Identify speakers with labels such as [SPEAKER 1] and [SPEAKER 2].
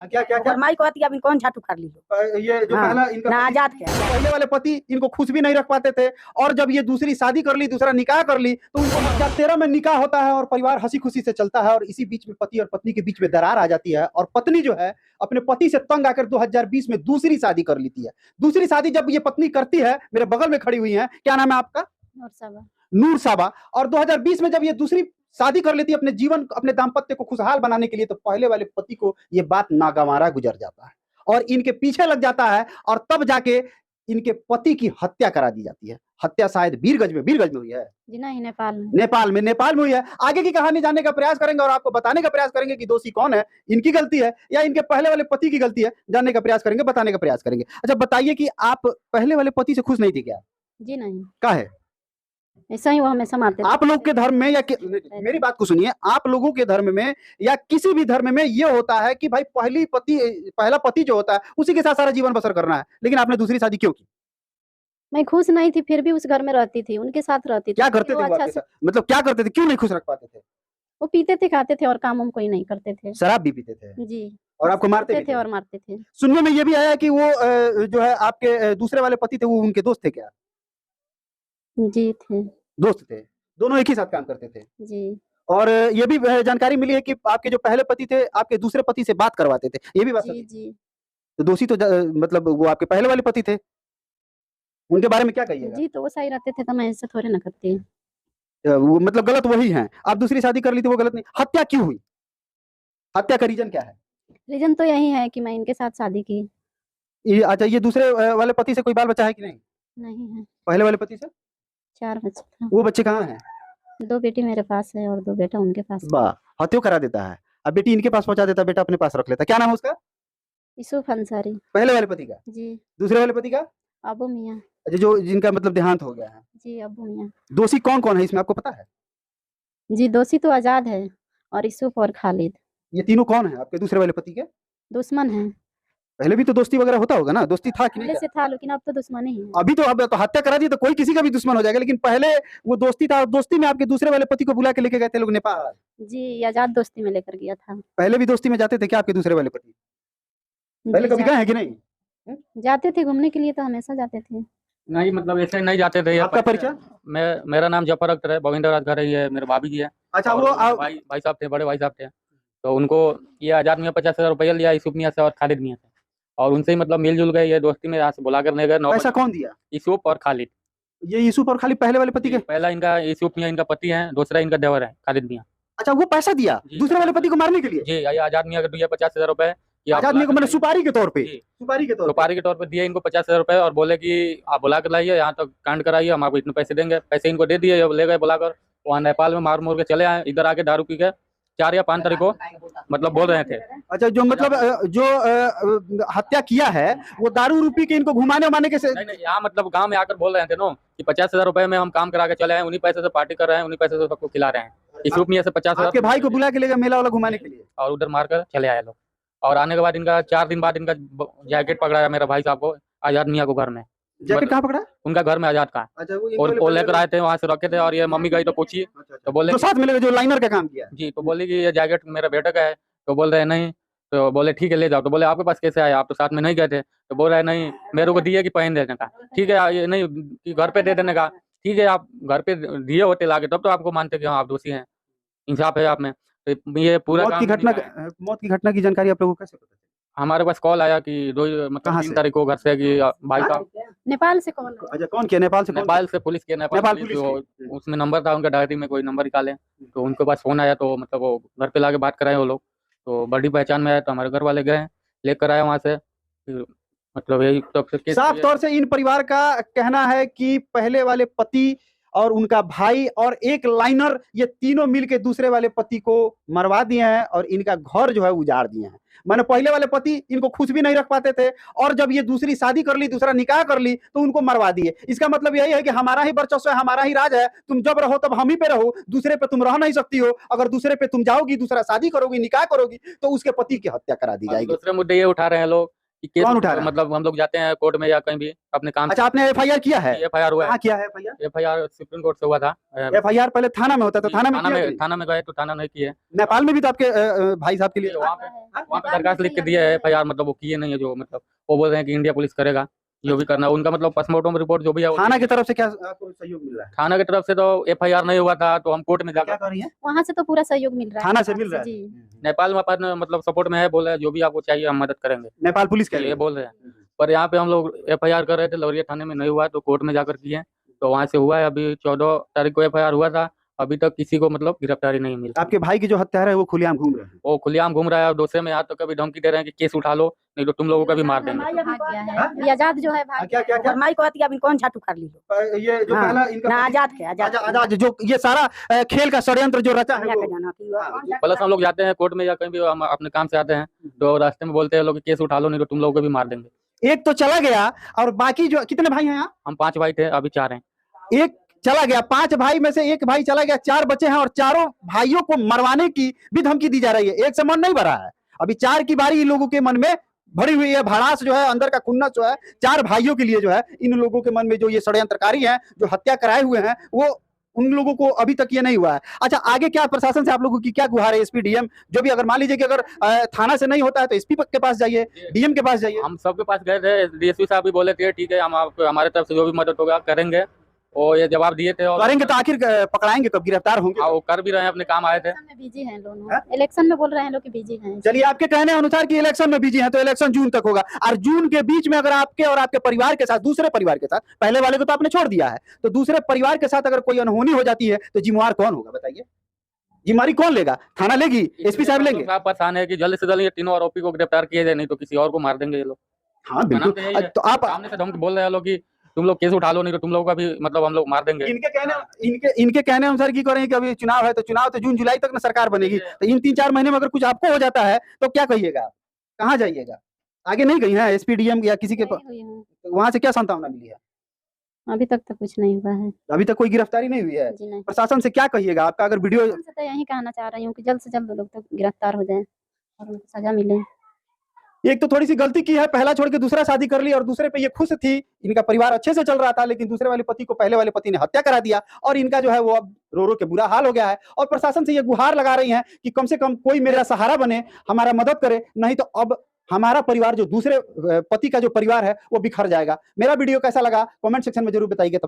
[SPEAKER 1] क्या क्या क्या
[SPEAKER 2] माई कहती अब कौन झाटू कर ली
[SPEAKER 1] ये जो
[SPEAKER 2] हाँ,
[SPEAKER 1] पहला इनका
[SPEAKER 2] ना आजाद क्या
[SPEAKER 1] पहले वाले पति इनको खुश भी नहीं रख पाते थे, और जब ये दूसरी शादी कर ली, दूसरा निकाह कर ली, तो उनको 2013 में निकाह होता है और परिवार हंसी खुशी से चलता है, और इसी बीच में पति और पत्नी के बीच में दरार आ जाती है, और पत्नी जो है अपने पति से तंग आकर 2020 में दूसरी शादी कर लेती है। दूसरी शादी जब ये पत्नी करती है, मेरे बगल में खड़ी हुई है, क्या नाम है आपका? नूर साबा। और 2020 में जब ये दूसरी शादी कर लेती है अपने जीवन, अपने दाम्पत्य को खुशहाल बनाने के लिए, तो पहले वाले पति को ये बात नागवारा गुजर जाता है और इनके पीछे लग जाता है, और तब जाके इनके पति की हत्या करा दी जाती है। हत्या शायद वीरगंज में हुई है
[SPEAKER 2] जी, नहीं
[SPEAKER 1] नेपाल में हुई है। आगे की कहानी जानने का प्रयास करेंगे और आपको बताने का प्रयास करेंगे कि दोषी कौन है, इनकी गलती है या इनके पहले वाले पति की गलती है, जानने का प्रयास करेंगे, बताने का प्रयास करेंगे। अच्छा बताइए कि आप पहले वाले पति से खुश नहीं थी क्या?
[SPEAKER 2] जी नहीं,
[SPEAKER 1] क्या है
[SPEAKER 2] ऐसा ही वो हमेशा मारते थे।
[SPEAKER 1] आप लोग के धर्म में या मेरी बात को सुनिए, आप लोगों के धर्म में या किसी भी धर्म में ये होता है कि भाई पहला पति जो होता है उसी के साथ सारा जीवन बसर करना है, लेकिन आपने दूसरी शादी क्यों की?
[SPEAKER 2] मैं खुश नहीं थी, फिर भी उस घर में रहती थी, उनके साथ रहती थी।
[SPEAKER 1] क्या करते थे वो आपके साथ? मतलब क्या करते थे, क्यों नहीं खुश रख पाते थे?
[SPEAKER 2] वो पीते थे, खाते थे और काम हम कोई नहीं करते थे।
[SPEAKER 1] शराब भी पीते थे
[SPEAKER 2] जी,
[SPEAKER 1] और आपको मारते
[SPEAKER 2] थे और मारते थे।
[SPEAKER 1] सुनने में ये भी आया कि वो जो है आपके दूसरे वाले पति थे, वो उनके दोस्त थे क्या?
[SPEAKER 2] जी थे,
[SPEAKER 1] दोस्त थे, दोनों एक ही साथ काम करते थे
[SPEAKER 2] जी।
[SPEAKER 1] और ये भी जानकारी मिली है कि आपके जो पहले पति थे आपके दूसरे पति से बात करवाते थे, ये भी बात सही?
[SPEAKER 2] जी।
[SPEAKER 1] तो दोषी तो मतलब वो आपके पहले वाले पति थे, उनके बारे में क्या कहिएगा?
[SPEAKER 2] जी, तो वो सही रहते थे तो मैं ऐसे थोड़े ना करती।
[SPEAKER 1] वो मतलब गलत वही है, आप दूसरी शादी कर ली थी वो गलत नहीं। हत्या क्यों हुई? हत्या का रीजन क्या है?
[SPEAKER 2] रीजन तो यही है कि मैं इनके साथ शादी की।
[SPEAKER 1] अच्छा, ये दूसरे वाले पति से कोई बाल बच्चा है कि नहीं?
[SPEAKER 2] नहीं है।
[SPEAKER 1] पहले वाले पति से
[SPEAKER 2] 4 बच्चे था।
[SPEAKER 1] वो बच्चे कहाँ हैं?
[SPEAKER 2] 2 बेटी मेरे पास है और 2 बेटा उनके पास है।
[SPEAKER 1] वाह, हत्या करा देता है, अब बेटी इनके पास पहुंचा देता है, बेटा अपने पास रख लेता है। क्या नाम है उसका?
[SPEAKER 2] यूसुफ अंसारी।
[SPEAKER 1] पहले वाले पति का?
[SPEAKER 2] जी।
[SPEAKER 1] दूसरे वाले पति का?
[SPEAKER 2] अबू मियाँ।
[SPEAKER 1] अच्छा, जो जिनका मतलब देहांत हो गया है।
[SPEAKER 2] जी, अबू मियाँ।
[SPEAKER 1] दोषी कौन कौन है इसमें आपको पता है?
[SPEAKER 2] जी, दोषी तो आजाद है और यूसुफ और खालिद।
[SPEAKER 1] ये तीनों कौन है आपके दूसरे वाले पति के?
[SPEAKER 2] दुश्मन है।
[SPEAKER 1] पहले भी तो दोस्ती वगैरह होता होगा ना, दोस्ती था कि नहीं?
[SPEAKER 2] पहले से था लेकिन अब तो दुश्मन ही है।
[SPEAKER 1] अभी तो अब तो हत्या करा दी तो कोई किसी का भी दुश्मन हो जाएगा, लेकिन पहले वो दोस्ती था, और दोस्ती में आपके दूसरे वाले पति को बुला के लेके गए थे लोग नेपाल।
[SPEAKER 2] जी, आजाद दोस्ती में लेकर गया था।
[SPEAKER 1] पहले भी दोस्ती में जाते थे क्या आपके दूसरे वाले पति? पहले कभी गए हैं कि नहीं?
[SPEAKER 2] जाते थे घूमने के लिए, तो हमेशा जाते थे।
[SPEAKER 3] नहीं, मतलब ऐसे नहीं जाते थे।
[SPEAKER 1] आपका परिचय?
[SPEAKER 3] मेरा नाम जफर अख्तर है, गोविंदराज घर है, ये मेरे भाभी जी है।
[SPEAKER 1] अच्छा, वो
[SPEAKER 3] भाई साहब थे, बड़े भाई साहब थे, तो उनको ये आजाद मियाँ 50,000 रुपया लिया यूसुफ मियाँ से और खालिद मियाँ से, और उनसे ही मतलब मिलजुल गए। ये दोस्ती में यहाँ से बुला कर ले गए।
[SPEAKER 1] पैसा कौन दिया?
[SPEAKER 3] यूसुफ और खालिद।
[SPEAKER 1] ये यूसुफ और खालिद पहले वाले पति के?
[SPEAKER 3] पहला इनका यूसुफ मियाँ इनका पति है, दूसरा इनका देवर है खालिद मियाँ।
[SPEAKER 1] अच्छा, वो पैसा दिया दूसरे वाले पति को मारने के लिए?
[SPEAKER 3] जी, ये आजाद मियाँ को दिया 50,000 रुपए।
[SPEAKER 1] आजाद मियाँ को मैंने सुपारी के तौर पे? सुपारी के तौर पे
[SPEAKER 3] दिए इनको 50,000 रुपए, और बोले कि आप बुला कर लाइए, यहाँ तक कांड कराइए, हम आपको इतने पैसे देंगे। पैसे इनको दे दिए, ले गए बुलाकर। वहाँ नेपाल में मार मोर के चले आए। इधर आके दारू पी के 4 या 5 तारीख को मतलब बोल रहे थे।
[SPEAKER 1] अच्छा, जो मतलब जो हत्या किया है वो दारू रूपी के इनको घुमाने उमाने के
[SPEAKER 3] नहीं, यहाँ मतलब गांव में आकर बोल रहे थे नो कि 50,000 रुपए में हम काम करा के चले आए, उन्हीं पैसे से पार्टी कर रहे हैं, उन्हीं पैसे से सबको खिला रहे हैं। यूसुफ मियाँ से 50,000
[SPEAKER 1] आपके भाई को बुला के ले गए मेला वाला घुमाने के लिए,
[SPEAKER 3] और उधर मारकर चले आए लोग। और आने के बाद इनका 4 दिन बाद इनका जैकेट पकड़ाया मेरा भाई साहब को, आजाद मियाँ को घर में।
[SPEAKER 1] जैकेट कहाँ पकड़ा?
[SPEAKER 3] उनका घर में आजाद का।
[SPEAKER 1] अच्छा,
[SPEAKER 3] और वो लेकर आए थे, वहाँ से रखे थे, और ये मम्मी गई तो पूछी, तो बोले
[SPEAKER 1] जो साथ मिलेगा, जो लाइनर का काम किया
[SPEAKER 3] जी, तो बोली कि ये जैकेट मेरा बेटा का है। तो बोल रहे नहीं, तो बोले ठीक है ले जाओ। तो बोले आपके पास कैसे आया, आप तो साथ में नहीं गए थे। तो बोल रहे नहीं, मेरे को दिए कि पहन देने का। ठीक है, ये नहीं कि घर पे दे देने का। ठीक है, आप घर पे दिए होते लाके तब तो आपको मानते कि हाँ आप दोषी हैं, इंसाफ है आप में। तो ये पूरा
[SPEAKER 1] मौत की घटना की जानकारी आप लोगों को कैसे पता?
[SPEAKER 3] हमारे पास कॉल आया कि 3 तारीख को घर से कि भाई साहब
[SPEAKER 2] नेपाल से कॉल।
[SPEAKER 1] अच्छा, कौन किया? नेपाल से पुलिस
[SPEAKER 3] के नेपाल पुलिस उसमें नंबर था उनका, डायरी में कोई नंबर निकाले तो उनके पास फोन आया, तो मतलब वो घर पे लाके बात कराए वो लोग। तो बड़ी पहचान में आया, तो हमारे घर वाले गए, लेकर आए वहाँ से। फिर मतलब यही तो
[SPEAKER 1] साफ तौर से इन परिवार का कहना है कि पहले वाले पति और उनका भाई और एक लाइनर, ये तीनों मिलके दूसरे वाले पति को मरवा दिए हैं और इनका घर जो है उजाड़ दिए हैं। मैंने पहले वाले पति इनको खुश भी नहीं रख पाते थे, और जब ये दूसरी शादी कर ली, दूसरा निकाह कर ली, तो उनको मरवा दिए। इसका मतलब यही है कि हमारा ही वर्चस्व है, हमारा ही राज है, तुम जब रहो तब हम ही पे रहो, दूसरे पे तुम रह नहीं सकती हो। अगर दूसरे पे तुम जाओगी, दूसरा शादी करोगी, निकाह करोगी, तो उसके पति की हत्या करा दी जाएगी।
[SPEAKER 3] दूसरे मुद्दे ये उठा रहे हैं लोग कि केस
[SPEAKER 1] कौन उठा रहा है?
[SPEAKER 3] मतलब हम लोग जाते हैं कोर्ट में या कहीं भी अपने काम
[SPEAKER 1] अच्छा, आपने एफआईआर किया है?
[SPEAKER 3] FIR हुआ है।
[SPEAKER 1] कहाँ किया है एफआईआर?
[SPEAKER 3] FIR सुप्रीम कोर्ट से हुआ था।
[SPEAKER 1] एफआईआर पहले थाना में होता था, थाना में किया कि नहीं?
[SPEAKER 3] थाना में गए तो थाना नहीं किए।
[SPEAKER 1] नेपाल में भी तो आपके भाई साहब के लिए
[SPEAKER 3] वहाँ पे दरखास्त लिख के दिया है FIR, मतलब वो किए नहीं है, जो मतलब वो बोल रहे हैं कि इंडिया पुलिस करेगा जो भी करना है। उनका मतलब पोस्टमार्टम रिपोर्ट जो भी है वो
[SPEAKER 1] थाना की तरफ से क्या आपको सहयोग मिल रहा है?
[SPEAKER 3] थाना की तरफ से तो FIR नहीं हुआ था, तो हम कोर्ट में
[SPEAKER 1] क्या
[SPEAKER 3] जाकर
[SPEAKER 1] कर रही है?
[SPEAKER 2] वहाँ से तो पूरा सहयोग मिल रहा है।
[SPEAKER 1] थाना से मिल रहा है?
[SPEAKER 2] जी।
[SPEAKER 3] नेपाल में अपन मतलब सपोर्ट में है, बोल रहे हैं जो भी आपको चाहिए हम मदद करेंगे,
[SPEAKER 1] नेपाल पुलिस के
[SPEAKER 3] ये बोल रहे हैं। पर यहाँ पे हम लोग FIR कर रहे थे, लौरिया थाने में नहीं हुआ तो कोर्ट में जाकर किए, तो वहाँ से हुआ है। अभी 14 तारीख को FIR हुआ था, अभी तक किसी को मतलब गिरफ्तारी नहीं मिली।
[SPEAKER 1] आपके भाई की जो हत्यारा है वो खुलेआम घूम रहे हैं।
[SPEAKER 3] वो खुलेआम घूम रहा है और दूसरे में यहाँ तक कभी धमकी दे रहे हैं कि केस उठा लो, नहीं तो तुम लोगों का भी मार देंगे।
[SPEAKER 2] भाग गया है, ये आजाद जो है भाग
[SPEAKER 1] क्या क्या क्या
[SPEAKER 4] माई कहती है कौन झाटू कर ली लो
[SPEAKER 1] ये जो
[SPEAKER 4] हाँ,
[SPEAKER 1] पहला इनका
[SPEAKER 4] ना आजाद के आजाद
[SPEAKER 1] आजाद जो ये सारा खेल का षड्यंत्र जो रचा है
[SPEAKER 4] दुनिया
[SPEAKER 1] वो
[SPEAKER 4] के जाना कि वो-
[SPEAKER 3] प्लस हम लोग जाते हैं कोर्ट में या कहीं भी हम अपने काम से आते हैं तो रास्ते में बोलते हैं लोग कि केस उठा लो, नहीं तो तुम लोगों को भी मार देंगे।
[SPEAKER 1] एक तो चला गया और बाकी जो कितने भाई हैं यहाँ?
[SPEAKER 3] हम 5 भाई थे, अभी 4 हैं।
[SPEAKER 1] एक चला गया, 5 भाई में से एक भाई चला गया, 4 बचे हैं और चारों भाइयों को मरवाने की भी धमकी दी जा रही है। एक से मन नहीं भरा है, अभी 4 की बारी इन लोगों के मन में भरी हुई है। भड़ास जो है, अंदर का खुन्नस जो है 4 भाइयों के लिए जो है, इन लोगों के मन में जो ये षड्यंत्रकारी हैं, जो हत्या कराए हुए हैं, वो उन लोगों को अभी तक ये नहीं हुआ है। अच्छा, आगे क्या प्रशासन से आप लोगों की क्या गुहार है? एसपी डीएम जो भी, अगर मान लीजिए कि अगर थाना से नहीं होता है तो एसपी के पास जाइए, डीएम के पास जाइए।
[SPEAKER 3] हम सबके पास गए थे, DSP साहब भी बोले थे ठीक है हम आपको हमारे तरफ से जो भी मदद होगा करेंगे, और ये जवाब दिए थे। और
[SPEAKER 1] करेंगे तो आखिर पकड़ाएंगे कब, गिरफ्तार होंगे?
[SPEAKER 3] हाँ, वो कर भी रहे हैं, अपने काम आए थे।
[SPEAKER 2] इलेक्शन में बिजी हैं लोग, इलेक्शन में बोल रहे हैं लोग कि बिजी हैं।
[SPEAKER 1] चलिए, आपके कहने अनुसार कि इलेक्शन में बिजी हैं तो इलेक्शन जून तक होगा, और जून के बीच में अगर आपके और आपके परिवार के साथ, दूसरे परिवार के साथ, पहले वाले को तो आपने छोड़ दिया है, तो दूसरे परिवार के साथ अगर कोई अनहोनी हो जाती है तो जिम्मेवार कौन होगा बताइए? जिम्मेवारी कौन लेगा? थाना लेगी? एसपी साहब लेंगे?
[SPEAKER 3] साहब परेशान है कि जल्द से जल्द ये तीनों आरोपी को गिरफ्तार किया जाए, नहीं तो किसी और को मार देंगे ये लोग।
[SPEAKER 1] हाँ बिल्कुल।
[SPEAKER 3] तो यही है।
[SPEAKER 1] तो आप
[SPEAKER 3] सामने से धमकी बोल रहे हैं लोग कि तुम लोग केस उठा लो, नहीं तो तुम लोगों का भी मतलब हम लोग मार देंगे।
[SPEAKER 1] इनके कहने अनुसार की करें कि अभी चुनाव है, तो चुनाव तो जून जुलाई तक ना सरकार बनेगी, तो इन 3-4 महीने में अगर कुछ आपको हो जाता है तो क्या कहिएगा? कहाँ जाइएगा? आगे नहीं गई है एसपी डीएम या किसी के
[SPEAKER 2] नहीं हुई है।
[SPEAKER 1] वहां से क्या संभावना मिली है?
[SPEAKER 2] अभी तक तो कुछ नहीं हुआ है
[SPEAKER 1] अभी तक कोई गिरफ्तारी नहीं हुई है।
[SPEAKER 2] जी। नहीं,
[SPEAKER 1] प्रशासन से क्या कहिएगा आपका अगर वीडियो?
[SPEAKER 2] प्रशासन से तो यही कहना चाह रही हूँ कि जल्द से जल्द लोग तो गिरफ्तार हो जाएं और उनको सजा मिले।
[SPEAKER 1] एक तो थोड़ी सी गलती की है, पहला छोड़ के दूसरा शादी कर ली और दूसरे पे ये खुश थी, इनका परिवार अच्छे से चल रहा था, लेकिन दूसरे वाले पति को पहले वाले पति ने हत्या करा दिया और इनका जो है वो अब रो रो के बुरा हाल हो गया है। और प्रशासन से ये गुहार लगा रही हैं कि कम से कम कोई मेरा सहारा बने, हमारा मदद करे, नहीं तो अब हमारा परिवार जो दूसरे पति का जो परिवार है वो बिखर जाएगा। मेरा वीडियो कैसा लगा कमेंट सेक्शन में जरूर बताइए। तब तक